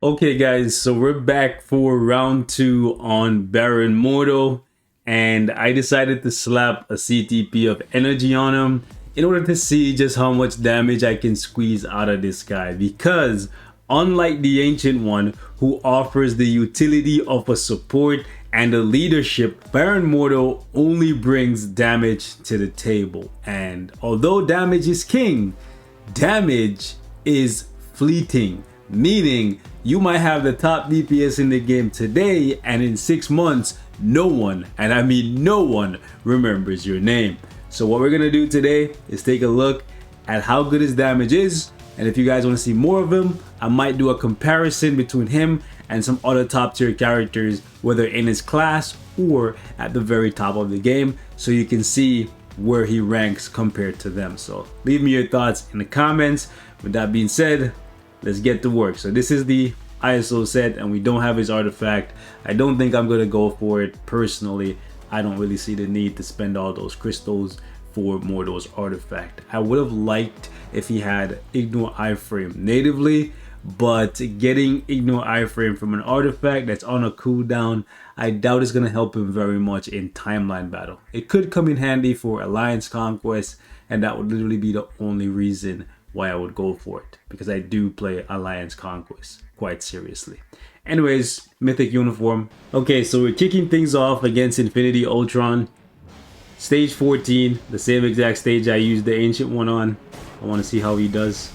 Okay guys, so we're back for round 2 on Baron Mordo, and I decided to slap a CTP of energy on him in order to see just how much damage I can squeeze out of this guy, because unlike the Ancient One, who offers the utility of a support and a leadership, Baron Mordo only brings damage to the table. And although damage is king, damage is fleeting, meaning you might have the top DPS in the game today, and in 6 months no one, and I mean no one, remembers your name. So what we're gonna do today is take a look at how good his damage is, and if you guys want to see more of him, I might do a comparison between him and some other top tier characters, whether in his class or at the very top of the game, so you can see where he ranks compared to them. So leave me your thoughts in the comments. With that being said, let's get to work. So this is the ISO set, and we don't have his artifact. I don't think I'm gonna go for it personally. I don't really see the need to spend all those crystals for Mordo's artifact. I would have liked if he had Ignore Iframe natively, but getting Ignore Iframe from an artifact that's on a cooldown, I doubt it's gonna help him very much in timeline battle. It could come in handy for Alliance Conquest, and that would literally be the only reason why I would go for it, because I do play Alliance Conquest quite seriously. Anyways, Mythic Uniform. Okay, so we're kicking things off against Infinity Ultron. Stage 14, the same exact stage I used the Ancient One on. I want to see how he does.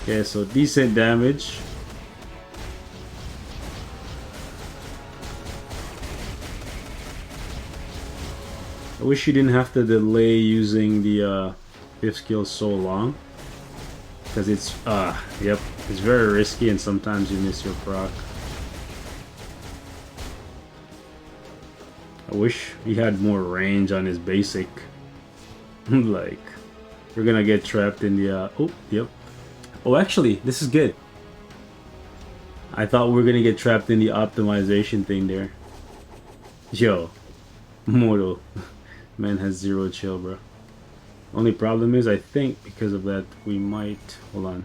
Okay, so decent damage. I wish you didn't have to delay using the 5th skill so long, because it's it's very risky and sometimes you miss your proc. I wish he had more range on his basic. Like, we're gonna get trapped in the oh, actually, this is good. I thought we were gonna get trapped in the optimization thing there. Yo, Mordo. Man has 0 chill, bro. Only problem is, I think because of that, we might... Hold on.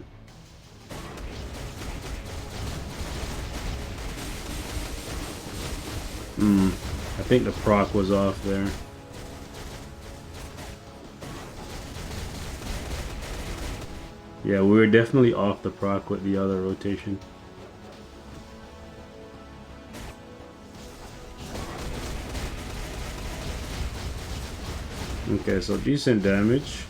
I think the proc was off there. Yeah, we were definitely off the proc with the other rotation. Okay, so decent damage.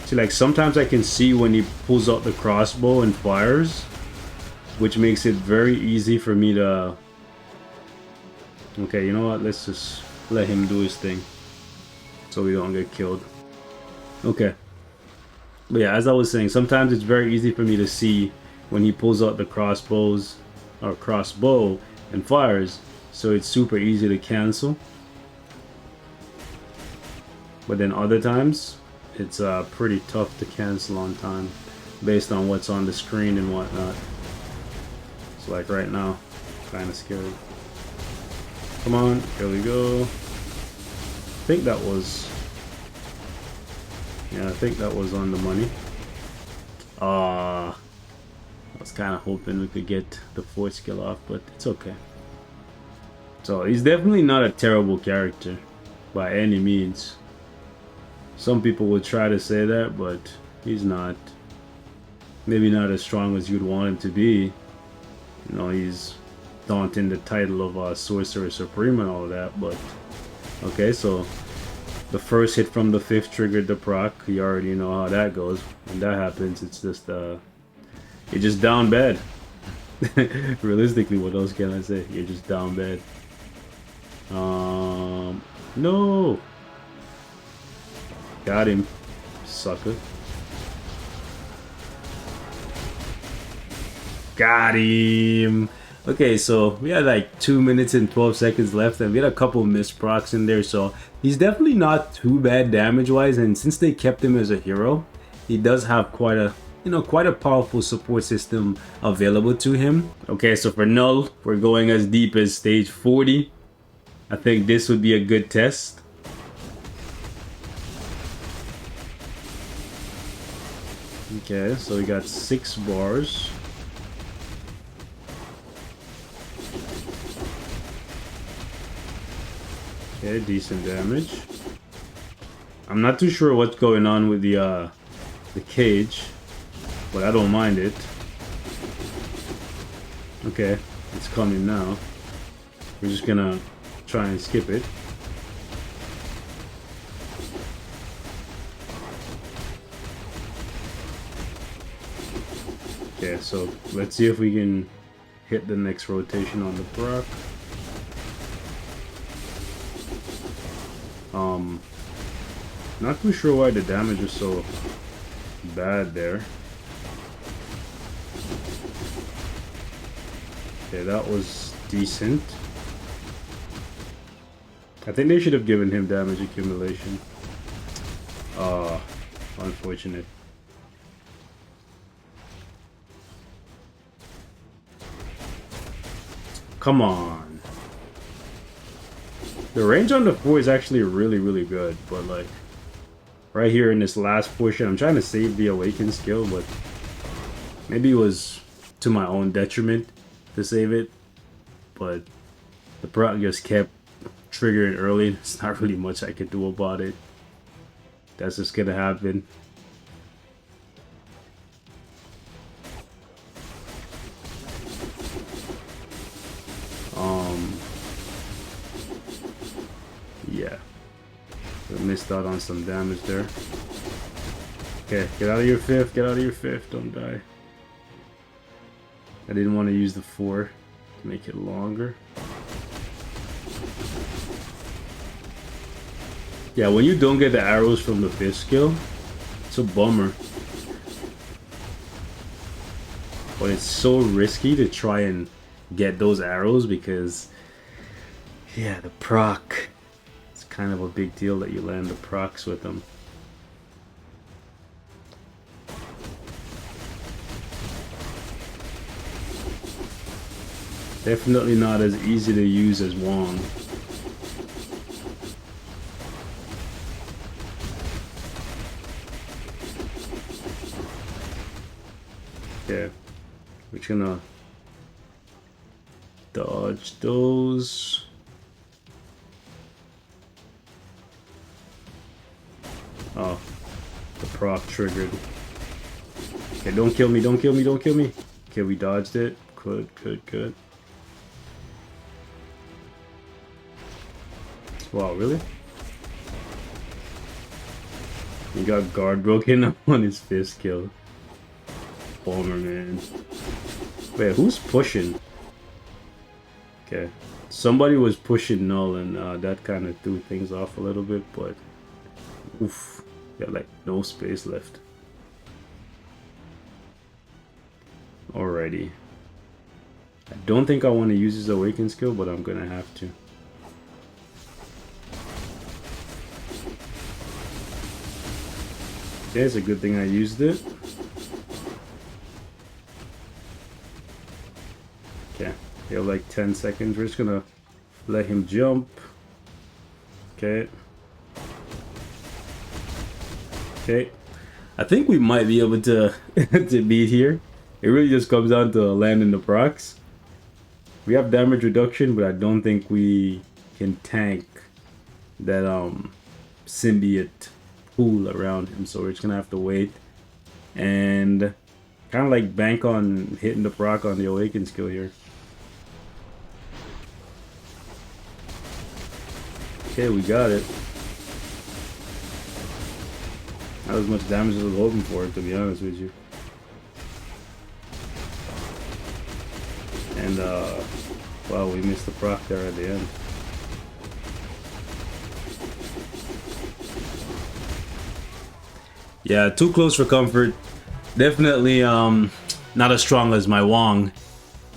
See, like, sometimes I can see when he pulls out the crossbow and fires, which makes it very easy for me to... Okay, you know what? Let's just let him do his thing so we don't get killed. Okay. But yeah, as I was saying, sometimes it's very easy for me to see when he pulls out the crossbows or crossbow and fires. So it's super easy to cancel. But then other times, it's pretty tough to cancel on time based on what's on the screen and whatnot. So like right now, kind of scary. Come on, here we go. I think that was... Yeah, I think that was on the money. I was kind of hoping we could get the 4th skill off, but it's okay. So he's definitely not a terrible character by any means. Some people would try to say that, but he's not. Maybe not as strong as you'd want him to be. You know, he's daunting the title of Sorcerer Supreme and all that, but... Okay, so the first hit from the 5th triggered the proc. You already know how that goes. When that happens, it's just, you're just down bad. Realistically, what else can I say? You're just down bad. No! Got him, sucker. Got him! Okay, so we had like 2 minutes and 12 seconds left, and we had a couple missed procs in there, so he's definitely not too bad damage-wise, and since they kept him as a hero, he does have quite a, quite a powerful support system available to him. Okay, so for Null, we're going as deep as stage 40. I think this would be a good test. Okay, so we got 6 bars. Okay, decent damage. I'm not too sure what's going on with the cage, but I don't mind it. Okay, it's coming now. We're just gonna try and skip it. Okay, so let's see if we can hit the next rotation on the Brock. Not too sure why the damage is so bad there. Okay, that was decent. I think they should have given him damage accumulation. Unfortunate. Come on. The range on the 4 is actually really good, but like right here in this last portion, I'm trying to save the awaken skill, but maybe it was to my own detriment to save it. But the proc just kept triggering early. There's not really much I could do about it. That's just gonna happen. Yeah. I missed out on some damage there. Okay, get out of your 5th, get out of your 5th, don't die. I didn't want to use the 4 to make it longer. Yeah, when you don't get the arrows from the 5th skill, it's a bummer. But it's so risky to try and get those arrows because, yeah, the proc. It's kind of a big deal that you land the procs with them. Definitely not as easy to use as Wong. Okay, we're just gonna dodge those. Oh, the proc triggered. Okay, don't kill me, don't kill me, don't kill me. Okay, we dodged it. Good. Wow, really? He got guard broken on his 5th kill. Bummer, man. Wait, who's pushing? Okay, somebody was pushing null, and that kind of threw things off a little bit, but oof, got like no space left. Alrighty. I don't think I want to use his awaken skill, but I'm gonna have to. Okay, it's a good thing I used it. Okay, we have like 10 seconds. We're just gonna let him jump. Okay. Okay. I think we might be able to to beat here. It really just comes down to landing the procs. We have damage reduction, but I don't think we can tank that symbiote pool around him, so we're just gonna have to wait and kind of like bank on hitting the proc on the awaken skill here. Okay, we got it. Not as much damage as I was hoping for, to be honest with you. And wow, we missed the proc there at the end. Yeah, too close for comfort. Definitely not as strong as my Wong.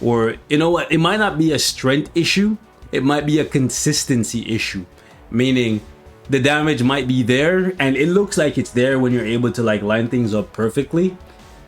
Or, you know what, it might not be a strength issue, it might be a consistency issue. Meaning, the damage might be there, and it looks like it's there when you're able to like line things up perfectly.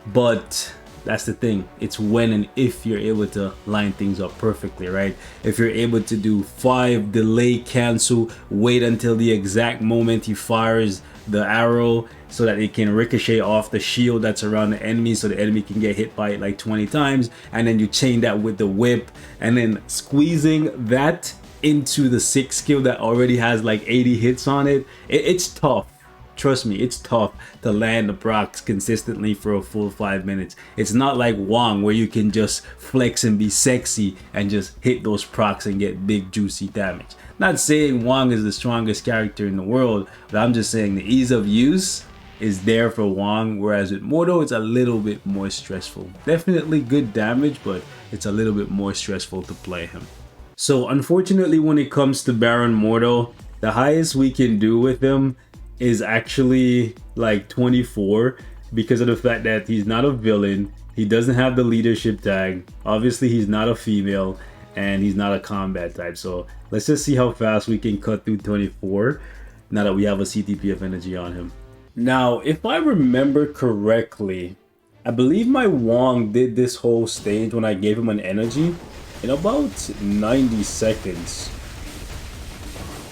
But that's the thing, it's when and if you're able to line things up perfectly, right? If you're able to do 5, delay, cancel, wait until the exact moment he fires the arrow so that it can ricochet off the shield that's around the enemy, so the enemy can get hit by it like 20 times, and then you chain that with the whip, and then squeezing that into the 6th skill that already has like 80 hits on it. It's tough. Trust me, it's tough to land the procs consistently for a full 5 minutes. It's not like Wong where you can just flex and be sexy and just hit those procs and get big juicy damage. Not saying Wong is the strongest character in the world, but I'm just saying the ease of use is there for Wong, whereas with Mordo it's a little bit more stressful. Definitely good damage, but it's a little bit more stressful to play him. So unfortunately, when it comes to Baron Mordo, the highest we can do with him is actually like 24, because of the fact that he's not a villain, he doesn't have the leadership tag, obviously he's not a female, and he's not a combat type. So let's just see how fast we can cut through 24 now that we have a CTP of energy on him. Now, if I remember correctly, I believe my Wong did this whole stage when I gave him an energy in about 90 seconds.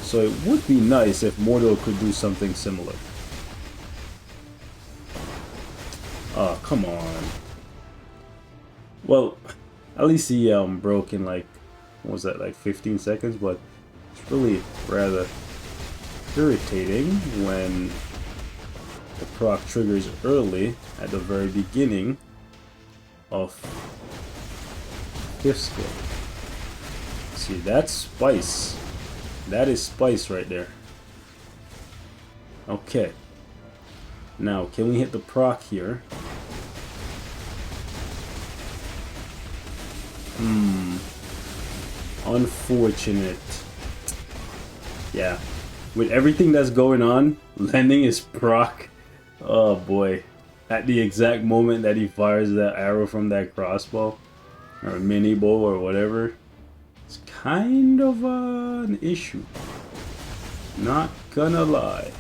So it would be nice if Mordo could do something similar. Oh, come on. Well, at least he broke in like, what was that, like 15 seconds? But it's really rather irritating when the proc triggers early at the very beginning of 5th skill. See, that's spice. That is spice right there. Okay. Now, can we hit the proc here? Unfortunate. Yeah. With everything that's going on, landing his proc. Oh boy. At the exact moment that he fires that arrow from that crossbow, or mini bow or whatever, it's kind of an issue. Not gonna lie.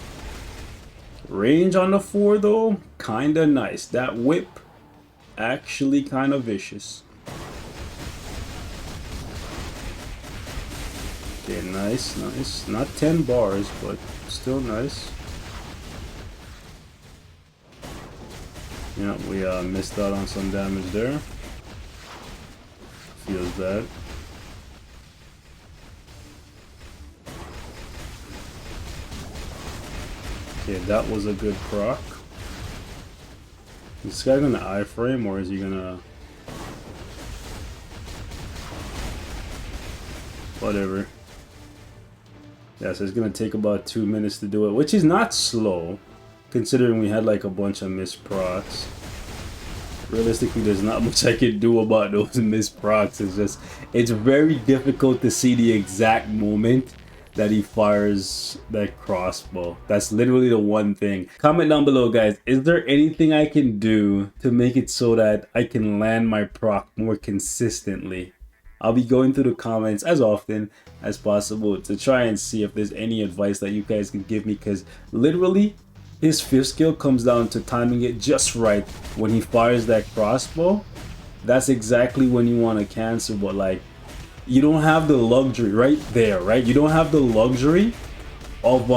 Range on the 4 though, kinda nice. That whip, actually kind of vicious. Okay, nice, nice. Not 10 bars, but still nice. Yeah, we missed out on some damage there. Feels bad. Okay, that was a good proc. Is this guy gonna iframe, or is he gonna... Whatever. Yeah, so it's gonna take about 2 minutes to do it, which is not slow, considering we had like a bunch of missed procs. Realistically, there's not much I can do about those missed procs. It's just, it's very difficult to see the exact moment that he fires that crossbow. That's literally the one thing. Comment down below, guys, is there anything I can do to make it so that I can land my proc more consistently? I'll be going through the comments as often as possible to try and see if there's any advice that you guys can give me, because literally his 5th skill comes down to timing it just right. When he fires that crossbow, that's exactly when you want to cancel, but like, you don't have the luxury right there, right? You don't have the luxury of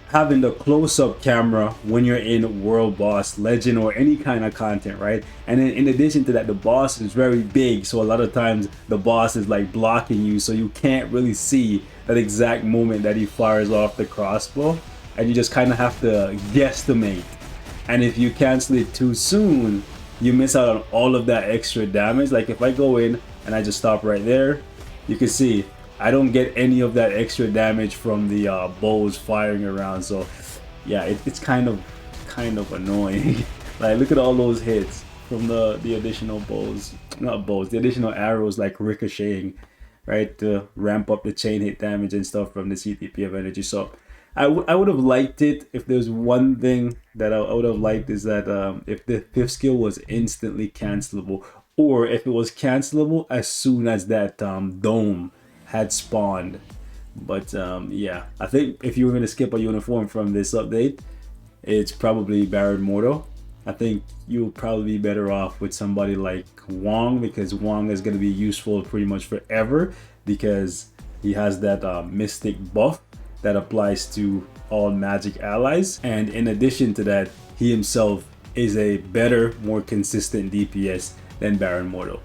having the close-up camera when you're in World Boss, Legend, or any kind of content, right? And then in addition to that, the boss is very big, so a lot of times the boss is like blocking you, so you can't really see that exact moment that he fires off the crossbow, and you just kind of have to guesstimate. And if you cancel it too soon, you miss out on all of that extra damage. Like if I go in and I just stop right there, you can see I don't get any of that extra damage from the bows firing around. So yeah, it's kind of annoying. Like look at all those hits from the additional bows, not bows, the additional arrows like ricocheting, right, to ramp up the chain hit damage and stuff from the CTP of energy. So I would have liked it if there's one thing that I would have liked, is that if the 5th skill was instantly cancelable, or if it was cancelable as soon as that dome had spawned. But yeah, I think if you were going to skip a uniform from this update, it's probably Baron Mordo. I think you'll probably be better off with somebody like Wong, because Wong is going to be useful pretty much forever, because he has that mystic buff that applies to all magic allies. And in addition to that, he himself is a better, more consistent DPS than Baron Mordo.